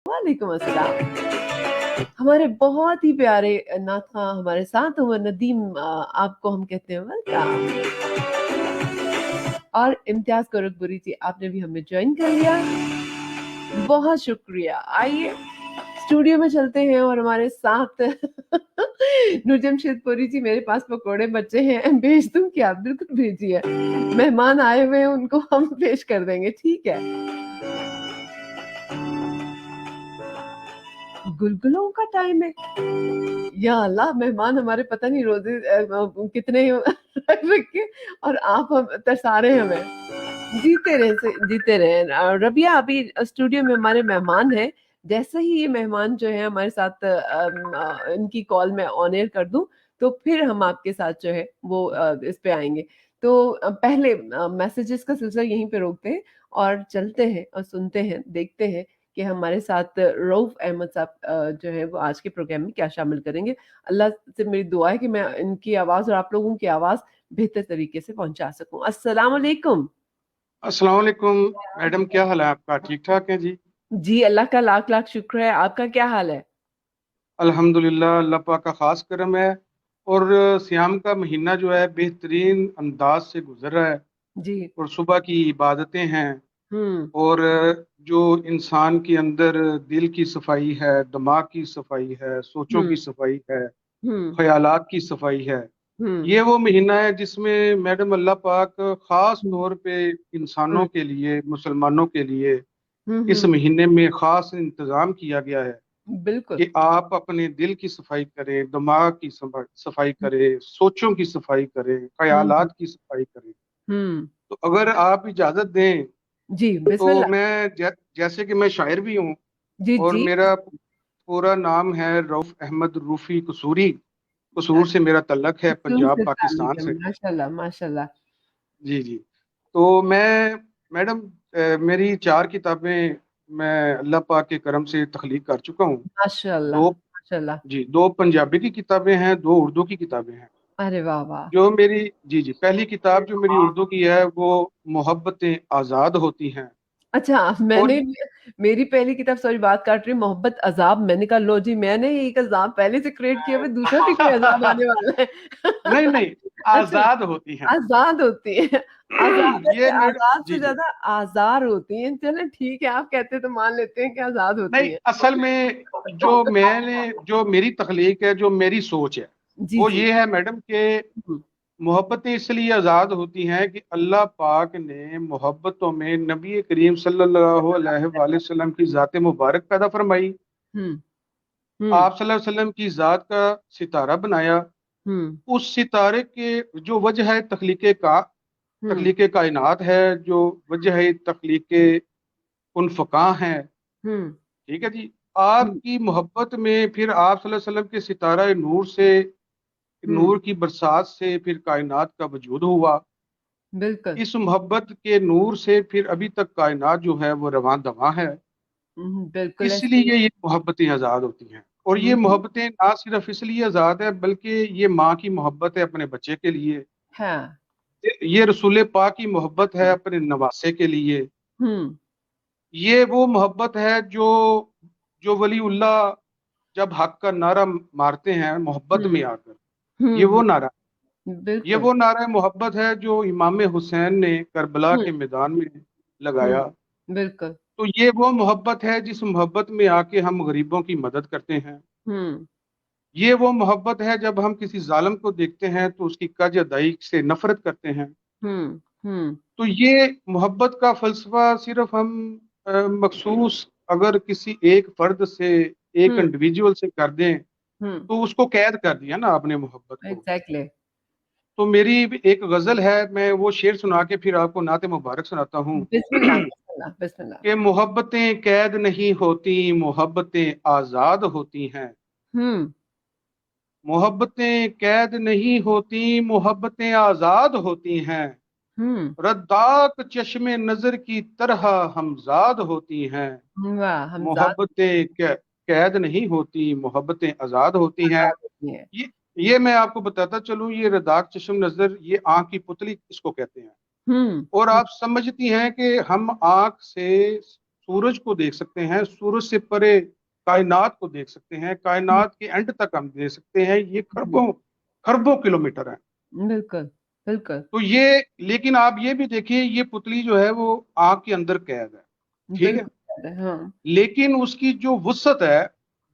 वालेकुम अस्सलाम। हमारे बहुत ही प्यारे नाथा हमारे साथ हुए नदीम, आपको हम कहते हैं वेलकम। और इम्तियाज गोरखपुरी जी, आपने भी हमें ज्वाइन कर लिया, बहुत शुक्रिया। आइए स्टूडियो में चलते हैं और हमारे साथ नूरजमशेदपुरी जी, मेरे पास पकोड़े बच्चे हैं, भेज दूं क्या? बिल्कुल भेजिए, मेहमान आए हुए हैं, उनको हम पेश कर देंगे, ठीक है। गुलगुलों का टाइम है, या अल्लाह, मेहमान हमारे पता नहीं रोजे कितने रख रख के, और आप हम तरसा रहे हैं हमें। जीते रहे। रबिया अभी स्टूडियो में हमारे मेहमान हैं, जैसे ही ये मेहमान जो है हमारे साथ इनकी कॉल में ऑन एयर कर दूं, तो फिर हम आपके साथ जो है वो इस पे आएंगे। तो पहले मैसेजेस का सिलसिला यहीं पे रोकते हैं और चलते हैं और सुनते हैं, देखते हैं कि हमारे साथ रऊफ अहमद साहब जो है वो आज के प्रोग्राम में क्या शामिल करेंगे। अल्लाह से मेरी दुआ है कि मैं इनकी आवाज और आप लोगों की आवाज बेहतर तरीके से पहुंचा सकूं। अस्सलाम वालेकुम। अस्सलाम वालेकुम मैडम, क्या हाल है आपका? ठीक ठाक है जी? जी, अल्लाह का लाख लाख शुक्र है। आपका क्या हाल है? अल्हम्दुलिल्लाह, अल्लाह पाक का खास करम है। और सियाम का महीना जो है बेहतरीन अंदाज से गुजर रहा है। जी। और सुबह की इबादतें हैं। हम्म। और जो इंसान के अंदर दिल की सफाई है, दिमाग की सफाई है, सोचों हम्म। की सफाई है, हम्म। ख्यालात की सफाई है। हम्म। ये वो महीना है जिसमें मैडम अल्लाह पाक खास हम्म। तौर पे इंसानों हम्म। के लिए, मुसलमानों के लिए इस हम्म। महीने में खास इंतजाम किया गया है बिल्कुल। कि आप अपने दिल की सफाई करें, दिमाग की सफाई करें, सोचों की सफाई करें, हम्म। ख्यालात की सफाई करें। हम्म। तो अगर आप इजाजत दें जी, तो बिस्मिल्लाह। मैं जैसे कि मैं शायर भी हूँ, जी और जी। मेरा पूरा नाम है रऊफ अहमद रूफी कसूरी। कसूर से मेरा तल्लक है, शुरू पंजाब से ताल्लुक पाकिस्तान है, से। माशाल्लाह माशाल्लाह। जी जी। तो मैं मैडम, मेरी 4 किताबें मैं अल्लाह पाक के करम से तख्लीक कर चुका हूँ। माशाल्लाह दो माशाल्लाह। जी, 2 पंजाबी की किताबें हैं, 2 उर्दू की किताबें हैं। अरे वाह वाह। जो मेरी जी जी पहली किताब जो मेरी उर्दू की है वो मोहब्बतें आज़ाद होती हैं। अच्छा, और मैंने मेरी पहली किताब, सॉरी बात काट रही हूँ, मोहब्बत अजाब, मैंने कहा लो जी, मैंने एक अजाब पहले से क्रिएट किया हुआ, दूसरा भी कोई अजाब आने वाला है। नहीं नहीं, अच्छा, आज़ाद होती हैं। आजाद होती है। आजाद ये से, मेरे आजाद जी से जी। ज्यादा आजार होती हैं। चले ठीक है, आप कहते हैं तो मान लेते हैं कि आजाद होती नहीं, हैं। असल में जो मेरी तख्लीक है, जो मेरी सोच है, जी वो जी। ये है मैडम कि हम्म। मोहब्बतें इसलिए आज़ाद होती हैं कि अल्लाह पाक ने मोहब्बतों में नबी करीम सल्लल्लाहु अलैहि वसल्लम की ज़ात मुबारक पैदा फरमाई। हम्म। हम्म। आप सल्लल्लाहु अलैहि वसल्लम की ज़ात का सितारा बनाया। हम्म। उस सितारे के जो वजह है हम्म। तख्लीक कायनात है, जो वजह है तख्लीक उनफका है। हम्म। ठीक है जी। हम्म। आपकी मोहब्बत में फिर आप सल्लल्लाहु अलैहि वसल्लम के सितारा नूर से, हम्म। नूर की बरसात से फिर कायनात का वजूद हुआ। बिल्कुल। इस मोहब्बत के नूर से फिर अभी तक कायनात जो है वो रवां दवां है। बिल्कुल ऐसे ही इसलिए ये मोहब्बतें आज़ाद होती हैं। और है। ये मोहब्बतें ना सिर्फ इसलिए आज़ाद है, बल्कि ये माँ की मोहब्बत है अपने बच्चे के लिए। हाँ। ये रसूल पाक की मोहब्बत है अपने नवासे के लिए। हम्म। ये वो मोहब्बत है जो जो वलीउल्लाह जब हक का नारा मारते हैं मोहब्बत हम्म। में आकर, ये वो हम्म। नारा, ये बिल्कुल। वो नारा मोहब्बत है जो इमाम हुसैन ने करबला हम्म। के मैदान में लगाया। बिल्कुल। तो ये वो मोहब्बत है जिस मोहब्बत में आके हम गरीबों की मदद करते हैं। हम्म। ये वो मोहब्बत है जब हम किसी जालिम को देखते हैं तो उसकी कर्ज अदाई से नफरत करते हैं। हम्म। हम्म। तो ये मोहब्बत का फलसफा सिर्फ हम मखसूस अगर किसी एक फर्द से, एक हम्म। इंडिविजुअल से कर दें हम्म। तो उसको कैद कर दिया ना आपने मोहब्बत को। एग्जैक्टली। तो मेरी भी एक गजल है, मैं वो शेर सुना के फिर आपको नाते मुबारक सुनाता हूँ। बिस्मिल्लाह बिस्मिल्लाह बिस्मिल्लाह। कि मोहब्बतें कैद नहीं होती, मोहब्बतें आजाद होती हैं। हम्म। मोहब्बतें कैद नहीं होती, मोहब्बतें आजाद होती हैं। हम्म। रद्दाक चश्मे नजर की तरह हमजाद होती हैं। वाह, हम जात मोहब्बतें कैद नहीं होती, मोहब्बतें आजाद होती हैं। आजाद होती हैं। ये ये मैं आपको बताता चलूं, ये रद्दाक चश्म नजर, ये आंख की पुतली इसको कहते हैं। हम्म। और आप समझती हैं कि हम आंख से सूरज को देख सकते हैं, सूरज से परे कायनात को देख सकते हैं, कायनात के एंड तक हम देख सकते हैं, ये खरबों खरबों किलोमीटर है। बिल्कुल बिल्कुल तो ये, लेकिन आप ये भी देखिए, ये पुतली जो है वो आग के अंदर कैद है, ठीक है, बिल्कुल। हाँ। लेकिन उसकी जो वुसअत है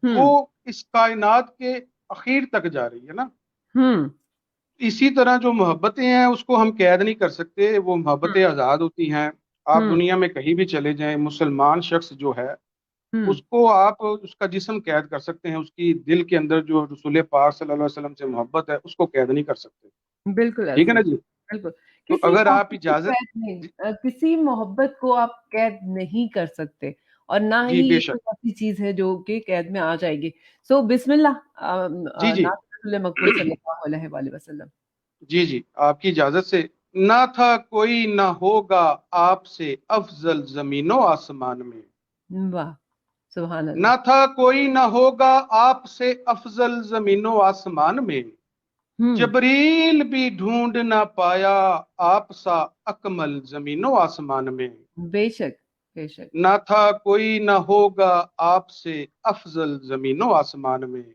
वो हम्म इस कायनात के आखिर तक जा रही है ना। हम्म इसी तरह जो मोहब्बतें हैं उसको हम कैद नहीं कर सकते, वो मोहब्बतें आज़ाद होती हैं। आप हम्म दुनिया में कहीं भी चले जाएं, मुसलमान शख्स जो है हम्म उसको आप उसका जिस्म कैद कर सकते हैं, उसकी दिल के अंदर जो रसूल पाक सल्लल्लाहु अलैहि वसल्लम से मोहब्बत है उसको कैद नहीं कर सकते। बिल्कुल ठीक है अजीज। ना जी। बिल्कुल। तो किसी अगर आप मोहब्बत को इजाजत, कैद नहीं, किसी मोहब्बत को आप कैद नहीं कर सकते, और ना जी ही ये बेशक, कोई ऐसी चीज है जो कि कैद में आ जाएगी। सो बिस्मिल्लाह, जी जी, नात रसूल मकबूल सल्लल्लाहु अलैहि वसल्लम। जी जी, आपकी इजाजत से। ना था कोई ना होगा आपसे अफजल जमीनों आसमान में, वाह, सुभान अल्लाह। ना था कोई ना होगा आपसे अफजल जमीनों आसमान में, हम्म। जबरील भी ढूंढ ना पाया आप सा अकमल जमीनों आसमान में, बेशक बेशक। ना था कोई ना होगा आपसे अफजल जमीनों आसमान में।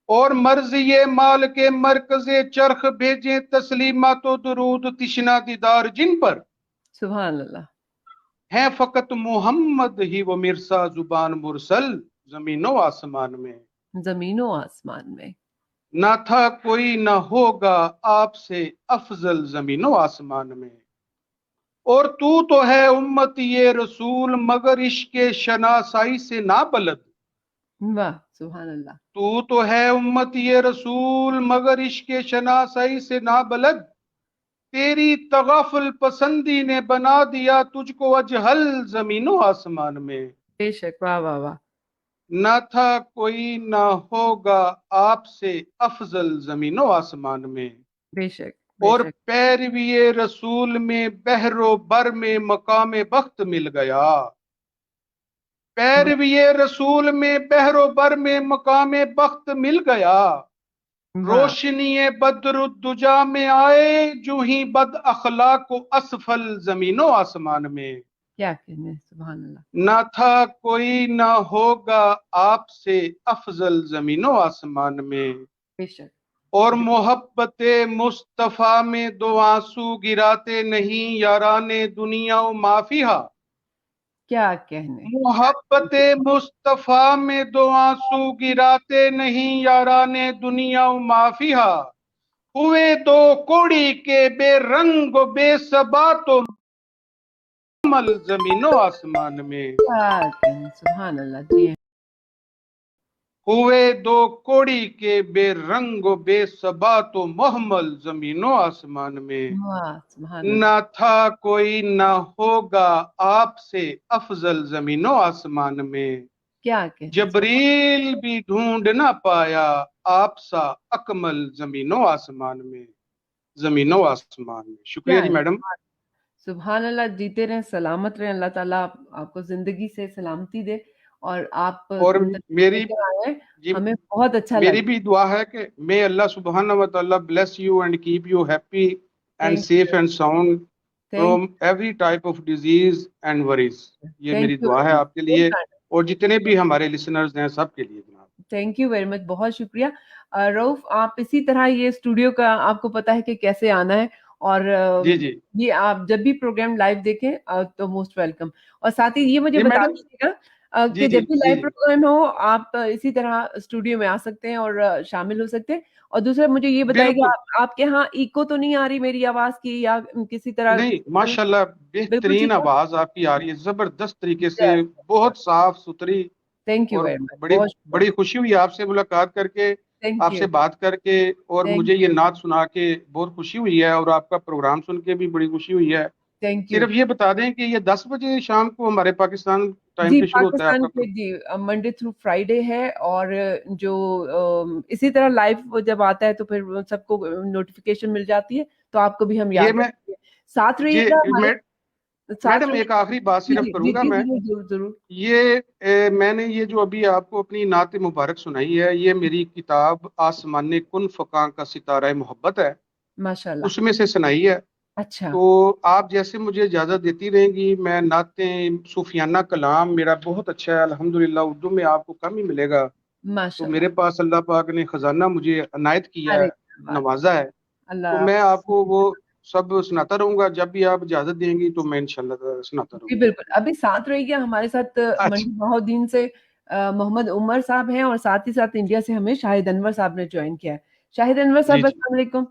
और मर्ज ये माल के मरकजे चरख भेजे तस्लीमा तो दरूद तिश्ना दीदार जिन पर, सुभान अल्लाह। है फकत मोहम्मद ही वो मिर्सा जुबान मुरसल जमीनों आसमान में, जमीनों आसमान में। ना था कोई ना होगा आपसे अफजल जमीनों आसमान में। और तू तो है उम्मत ये रसूल मगर इश्क शनासाई से ना बलद, वाह, सुभान अल्लाह। तू तो है उम्मत ये रसूल मगर इश्क शनासाई से ना बलद, तेरी तगाफुल पसंदी ने बना दिया तुझको अजहल जमीनों आसमान में, बेशक, वाह वाह वाह। ना था कोई ना होगा आपसे अफजल जमीनों आसमान में। बेशक और बेशक। पैरवीए रसूल में बहरो बर में मकाम बख्त मिल गया, पैरवीए रसूल में बहरो बर में मकाम बख्त मिल गया, वाह, रोशनी बद्रुद्दुजा में आए जो ही बद अखलाक असफल जमीनों आसमान में, क्या कहने, सुभान अल्लाह। ना था कोई ना होगा आपसे अफजल जमीनों आसमान में। बेशक और बे- मोहब्बत मुस्तफ़ा में दो आंसू गिराते नहीं याराने दुनिया व माफिया, क्या कहने। मोहब्बत मुस्तफ़ा में दो आंसू गिराते नहीं याराने दुनिया व माफिया, हुए दो कोड़ी के बेरंग बेसबा तो मल जमीनों आसमान में, क्या कहने, सुभान अल्लाह। जी हाँ। हुए दो कोड़ी के बेरंग बेसबा तो मोहम्मल जमीनों आसमान में, वाह, सुभान अल्लाह। ना था कोई ना होगा आपसे अफजल जमीनों आसमान में, क्या कहने, सुभान। जबरील भी ढूंढ ना पाया आप सा अकमल जमीनों आसमान में, जमीनों आसमान में। क्या शुक्रिया जी है, मैडम। सुभान अल्लाह। जीते रहें, सलामत रहें, अल्लाह ताला आपको जिंदगी से सलामती दे। और आप और तशरीफ मेरी लेकर आए हैं, जी, हमें बहुत अच्छा मेरी लगा। भी दुआ है कि मे अल्लाह सुब्हान व तआला bless you and keep you happy and thank safe and sound thank from every type of disease and worries. ये थैंक मेरी यू दुआ है वेरी आपके लिए मच। और जितने भी हमारे लिसनर्स हैं सबके लिए जनाब। थैंक यू वेरी मच, बहुत शुक्रिया। रऊफ, आप इसी तरह ये स्टूडियो का आपको पता है कि कैसे आना है। और जी जी ये आप जब भी प्रोग्राम लाइव देखें तो मोस्ट वेलकम। और साथ ही ये मुझे जी बता मैडम, दीजिएगा जी कि जी जब भी जी लाइव जी प्रोग्राम हो आप इसी तरह स्टूडियो में आ सकते हैं और शामिल हो सकते हैं। और दूसरा मुझे ये बताइए कि बिल्कुल। आपके यहाँ इको तो नहीं आ रही मेरी आवाज की, या किसी तरह। नहीं माशाल्लाह, बिल्कुल बेहतरीन ठीक है। आवाज आपकी आ रही है, जबरदस्त तरीके से, बहुत साफ सुथरी। थैंक यू और वेरी मच, बड़ी बहुत शुक्रिया। बड़ी खुशी हुई आपसे मुलाकात करके, थैंक आपसे यू। बात करके। और थैंक मुझे ये नात सुना के बहुत खुशी हुई है और आपका प्रोग्राम सुन के भी बड़ी खुशी हुई है। Thank you. सिर्फ ये बता दें कि ये 10 बजे शाम को हमारे पाकिस्तान टाइम जी, पे शुरू होता है पाकिस्तान आपका पे जी मंडे थ्रू फ्राइडे है। और जो इसी तरह लाइव जब आता है तो फिर सबको नोटिफिकेशन मिल जाती है, तो आपको भी हम ये याद मैं रखेंगे। साथ ये रहिएगा हमारे साथ मैडम रहिए। एक आखिरी बात जी सिर्फ जी जी करूंगा जी, मैं। जरूर जरूर जरूर। ये मैंने ये जो अभी आपको अपनी नात मुबारक सुनाई है, ये मेरी किताब आसमान कुन फकां का सितारा मोहब्बत है, माशाल्लाह। उसमें से सुनाई है। اچھا تو آپ جیسے مجھے اجازت دیتی رہیں گی، میں نعتیں صوفیانہ کلام میرا بہت اچھا ہے الحمدللہ، اردو میں آپ کو کم ہی ملے گا، تو ماشاء اللہ. میرے پاس اللہ پاک نے خزانہ مجھے عنایت کیا ارے ہے، کیا بات ہے. نوازا ہے، تو اللہ میں آپ آپ کو وہ سب سناتا رہوں گا، جب بھی آپ اجازت دیں گی تو میں انشاءاللہ تعالی سناتا رہوں جی بالکل. ابھی ساتھ رہیے ہمارے ساتھ گا۔ اچھا منڈی بہاؤالدین سے محمد عمر صاحب ہیں، اور ساتھ ہی ساتھ انڈیا سے ہمیں شاہد انور صاحب نے جوائن کیا ہے. شاہد انور جی صاحب جی السلام علیکم.